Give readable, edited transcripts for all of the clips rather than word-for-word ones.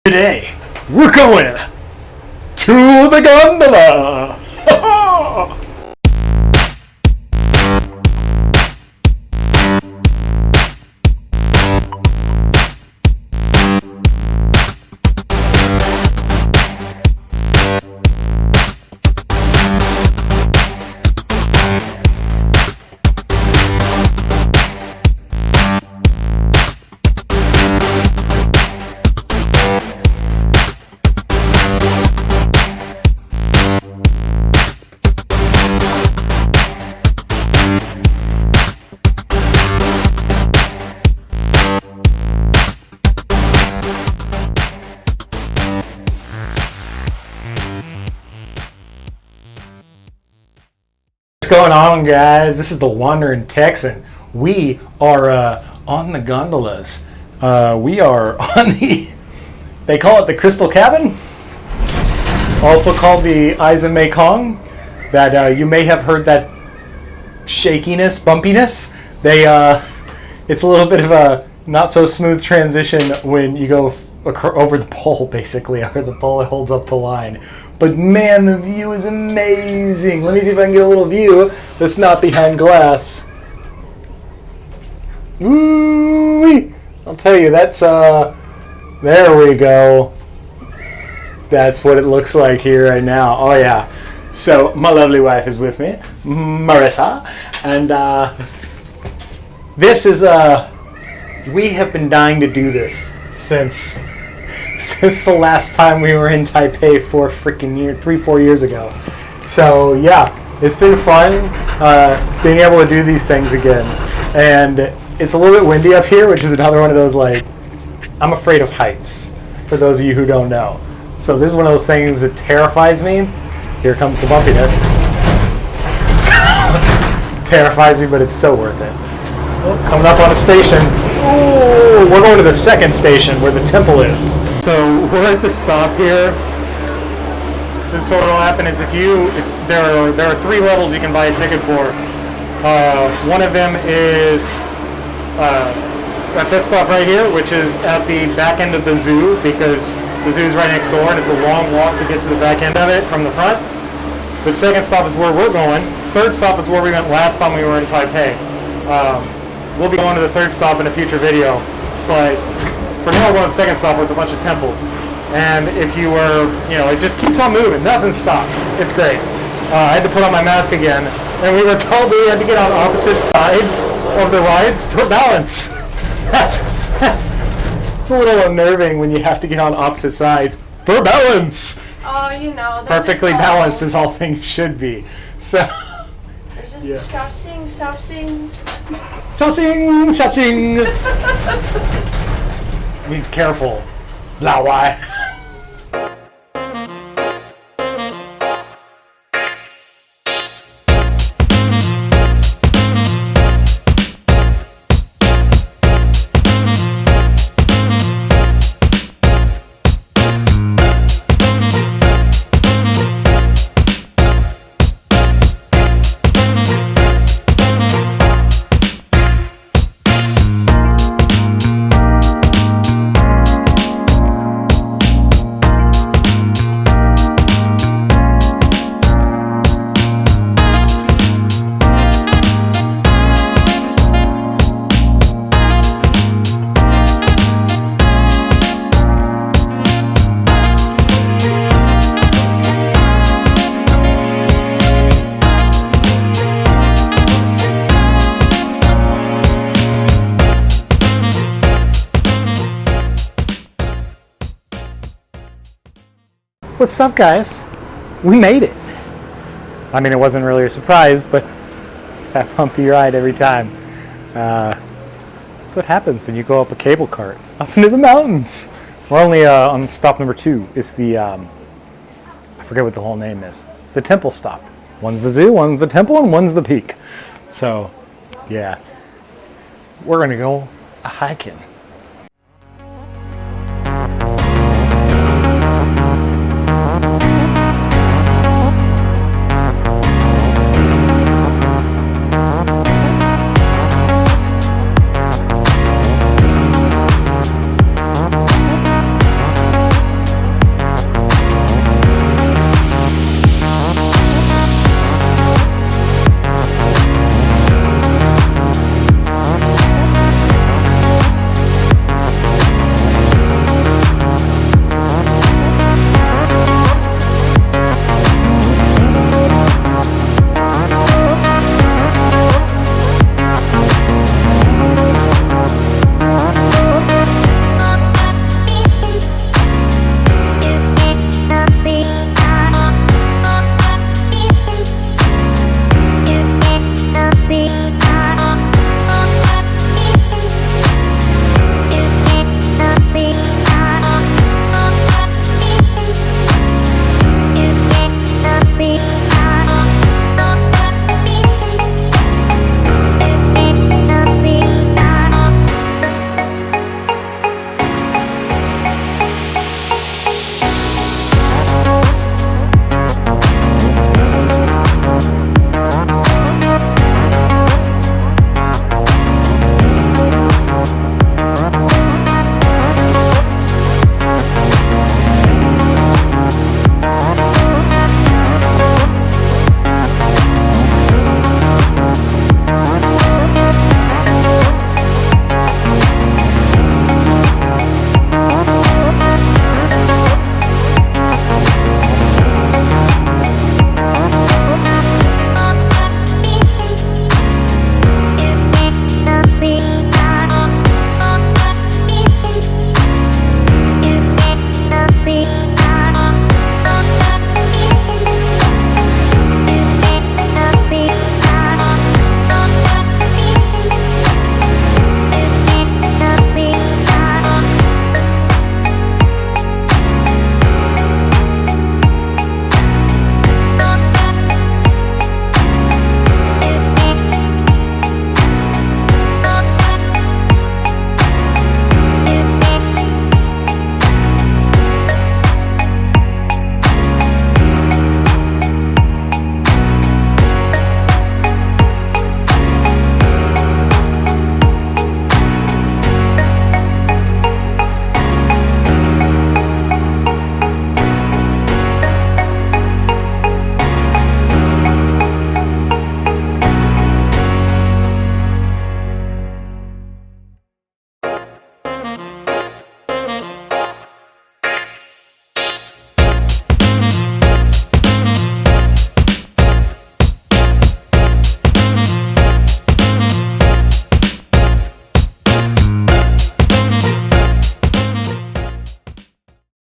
Today, we're going to the gondola! What's going on, guys? This is the Wandering Texan. We are on the gondolas. We are on they call it the Crystal Cabin, also called the Eyes of Maokong. That you may have heard that shakiness, bumpiness. It's a little bit of a not so smooth transition when you go over the pole, basically, over the pole that holds up the line. But man, the view is amazing. Let me see if I can get a little view that's not behind glass. Woo-wee! I'll tell you, that's there we go. That's what it looks like here right now. Oh yeah. So my lovely wife is with me, Marissa, and this is we have been dying to do this since the last time we were in Taipei 3-4 years ago. So yeah, it's been fun being able to do these things again. And it's a little bit windy up here, which is another one of those, like, I'm afraid of heights, for those of you who don't know. So this is one of those things that terrifies me. Here comes the bumpiness. Terrifies me, but it's so worth it. Coming up on a station. Ooh, we're going to the second station where the temple is. So we're at the stop here. And so what will happen is there are 3 levels you can buy a ticket for. One of them is at this stop right here, which is at the back end of the zoo, because the zoo is right next door and it's a long walk to get to the back end of it from the front. The second stop is where we're going. Third stop is where we went last time we were in Taipei. We'll be going to the third stop in a future video, but for now we're going to the second stop where it's a bunch of temples. And if you were, it just keeps on moving, nothing stops. It's great. I had to put on my mask again, and we were told we had to get on opposite sides of the ride for balance. It's a little unnerving when you have to get on opposite sides for balance. Oh, perfectly balanced as all things should be. So. There's just shouting. Shouting. Means careful. Lao Wai. What's up, guys? We made it. I mean, it wasn't really a surprise, but it's that bumpy ride every time. That's what happens when you go up a cable cart up into the mountains. We're only on stop number 2. It's the, I forget what the whole name is. It's the temple stop. One's the zoo, one's the temple, and one's the peak. So, yeah. We're going to go hiking.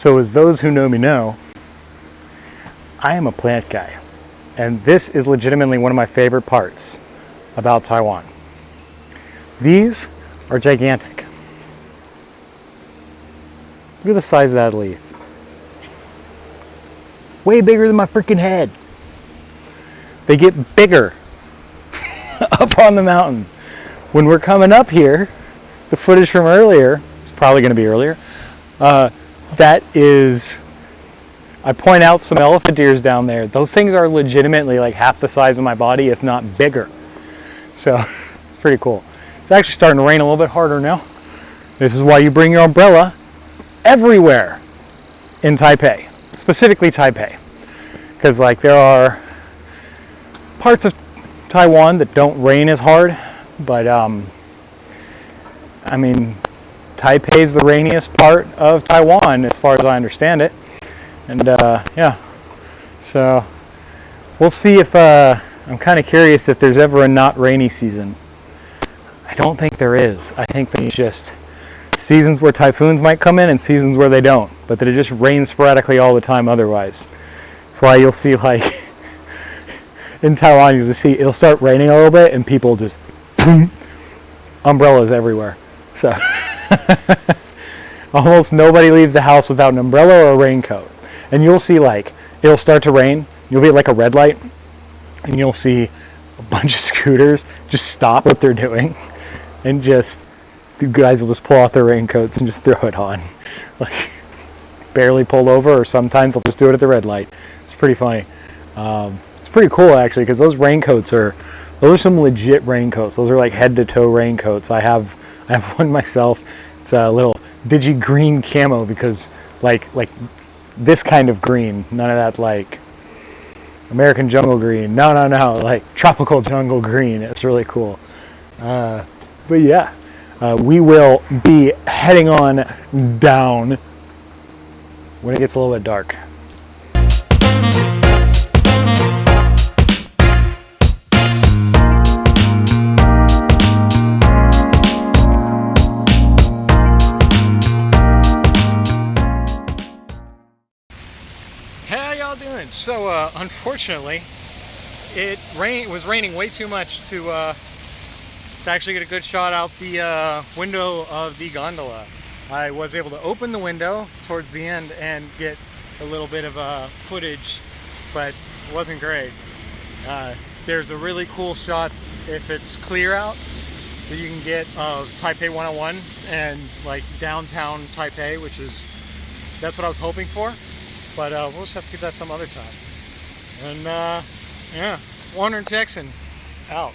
So as those who know me know, I am a plant guy. And this is legitimately one of my favorite parts about Taiwan. These are gigantic. Look at the size of that leaf. Way bigger than my freaking head. They get bigger up on the mountain. When we're coming up here, the footage from earlier, it's probably going to be earlier, that is, I point out some elephant ears down there. Those things are legitimately like half the size of my body, if not bigger. So it's pretty cool. It's actually starting to rain a little bit harder now. This is why you bring your umbrella everywhere in Taipei, specifically Taipei. Because like there are parts of Taiwan that don't rain as hard, but I mean, Taipei is the rainiest part of Taiwan as far as I understand it. And yeah, so we'll see if, I'm kind of curious if there's ever a not rainy season. I don't think there is. I think there's just seasons where typhoons might come in and seasons where they don't, but that it just rains sporadically all the time otherwise. That's why you'll see like in Taiwan, you'll see it'll start raining a little bit and people just umbrellas everywhere. So almost nobody leaves the house without an umbrella or a raincoat. And you'll see like it'll start to rain, you'll be at like a red light and you'll see a bunch of scooters just stop what they're doing and just the guys will just pull off their raincoats and just throw it on. Like barely pulled over, or sometimes they'll just do it at the red light. It's pretty funny. It's pretty cool actually, because those are some legit raincoats. Those are like head to toe raincoats. I have one myself. It's a little digi green camo, because like this kind of green, none of that like American jungle green. No, like tropical jungle green. It's really cool. But yeah, we will be heading on down when it gets a little bit dark. How y'all doing? So unfortunately, it was raining way too much to actually get a good shot out the window of the gondola. I was able to open the window towards the end and get a little bit of footage, but it wasn't great. There's a really cool shot if it's clear out that you can get of Taipei 101 and like downtown Taipei, that's what I was hoping for. But we'll just have to get that some other time. And yeah, Warner and Texan out.